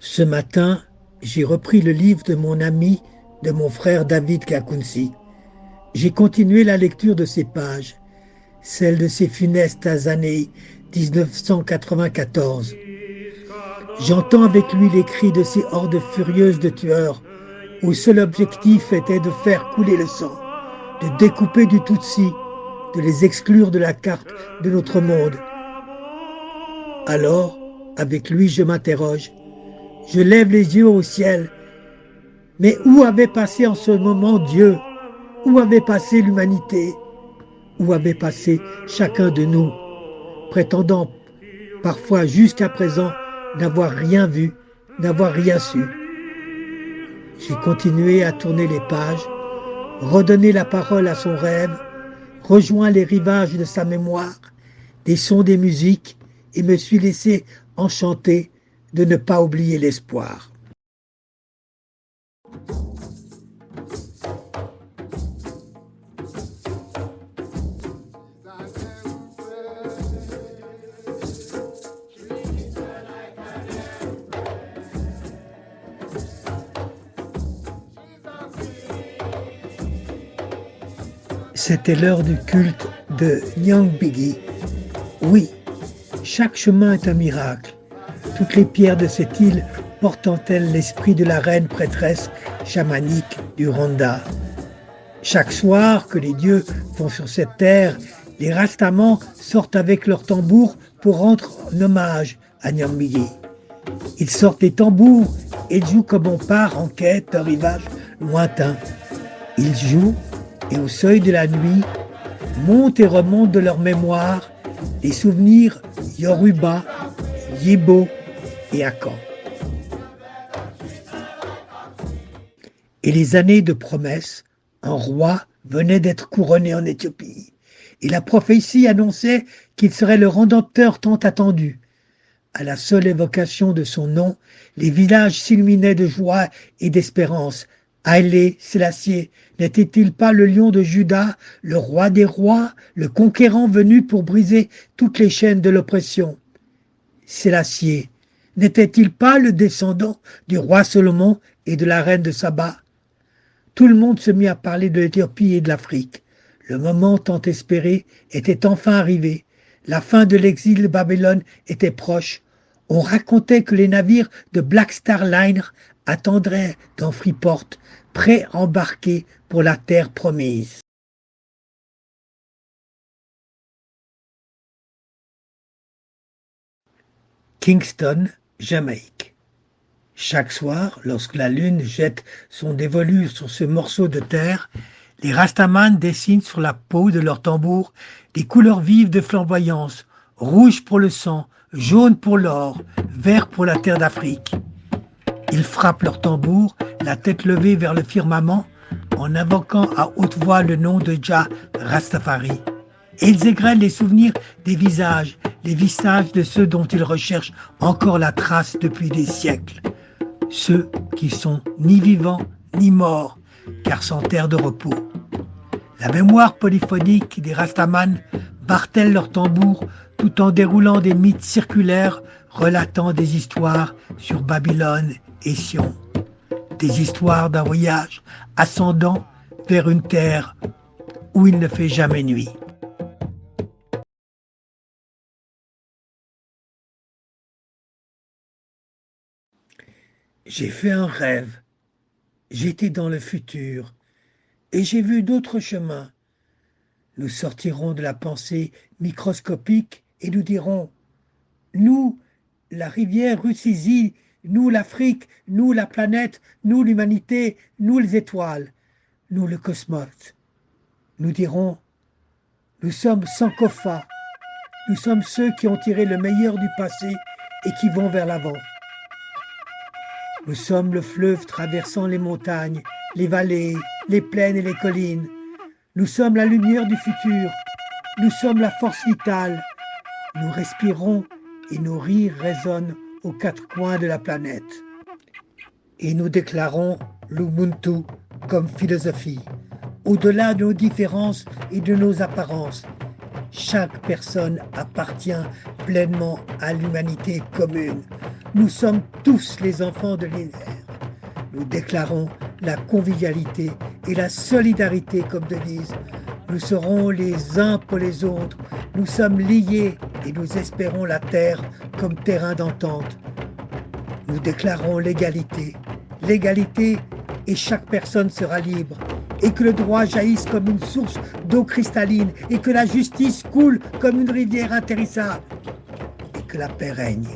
Ce matin, j'ai repris le livre de mon ami, de mon frère David Kakounsi. J'ai continué la lecture de ces pages, celle de ces funestes années 1994. J'entends avec lui les cris de ces hordes furieuses de tueurs, où le seul objectif était de faire couler le sang, de découper du Tutsi, de les exclure de la carte de notre monde. Alors, avec lui, je m'interroge. Je lève les yeux au ciel. Mais où avait passé en ce moment Dieu? Où avait passé l'humanité? Où avait passé chacun de nous, prétendant parfois jusqu'à présent n'avoir rien vu, n'avoir rien su? J'ai continué à tourner les pages, redonné la parole à son rêve, rejoint les rivages de sa mémoire, des sons des musiques, et me suis laissé enchanter de ne pas oublier l'espoir. C'était l'heure du culte de Nyambigi. Oui, chaque chemin est un miracle. Toutes les pierres de cette île portent en elles l'esprit de la reine prêtresse chamanique du Rwanda. Chaque soir que les dieux vont sur cette terre, les Rastamans sortent avec leurs tambours pour rendre un hommage à Nyambigi. Ils sortent les tambours et jouent comme on part en quête d'un rivage lointain. Ils jouent et au seuil de la nuit, montent et remontent de leur mémoire les souvenirs Yoruba, Yibo et Akan. Et les années de promesses, un roi venait d'être couronné en Éthiopie. Et la prophétie annonçait qu'il serait le Rédempteur tant attendu. À la seule évocation de son nom, les villages s'illuminaient de joie et d'espérance. Haïlé Sélassié n'était-il pas le lion de Juda, le roi des rois, le conquérant venu pour briser toutes les chaînes de l'oppression? Sélassié n'était-il pas le descendant du roi Salomon et de la reine de Saba? Tout le monde se mit à parler de l'Éthiopie et de l'Afrique. Le moment tant espéré était enfin arrivé. La fin de l'exil de Babylone était proche. On racontait que les navires de Black Star Line attendraient dans Freeport, prêts à embarquer pour la terre promise. Kingston, Jamaïque. Chaque soir, lorsque la lune jette son dévolu sur ce morceau de terre, les Rastamans dessinent sur la peau de leur tambour des couleurs vives de flamboyance, rouge pour le sang, jaune pour l'or, vert pour la terre d'Afrique. Ils frappent leur tambour, la tête levée vers le firmament, en invoquant à haute voix le nom de Jah Rastafari. Et ils égrènent les souvenirs des visages, les visages de ceux dont ils recherchent encore la trace depuis des siècles. Ceux qui sont ni vivants ni morts, car sans terre de repos. La mémoire polyphonique des Rastamans martèle leur tambour tout en déroulant des mythes circulaires relatant des histoires sur Babylone et Sion. Des histoires d'un voyage ascendant vers une terre où il ne fait jamais nuit. J'ai fait un rêve. J'étais dans le futur et j'ai vu d'autres chemins. Nous sortirons de la pensée microscopique et nous dirons, nous, la rivière Rusizi, nous l'Afrique, nous la planète, nous l'humanité, nous les étoiles, nous le cosmos. Nous dirons, nous sommes Sankofa, nous sommes ceux qui ont tiré le meilleur du passé et qui vont vers l'avant. Nous sommes le fleuve traversant les montagnes, les vallées, les plaines et les collines. Nous sommes la lumière du futur. Nous sommes la force vitale. Nous respirons et nos rires résonnent aux quatre coins de la planète. Et nous déclarons l'Ubuntu comme philosophie. Au-delà de nos différences et de nos apparences, chaque personne appartient pleinement à l'humanité commune. Nous sommes tous les enfants de l'hiver. Nous déclarons la convivialité et la solidarité comme devise. Nous serons les uns pour les autres. Nous sommes liés et nous espérons la terre comme terrain d'entente. Nous déclarons l'égalité. L'égalité et chaque personne sera libre. Et que le droit jaillisse comme une source d'eau cristalline. Et que la justice coule comme une rivière intarissable. Et que la paix règne.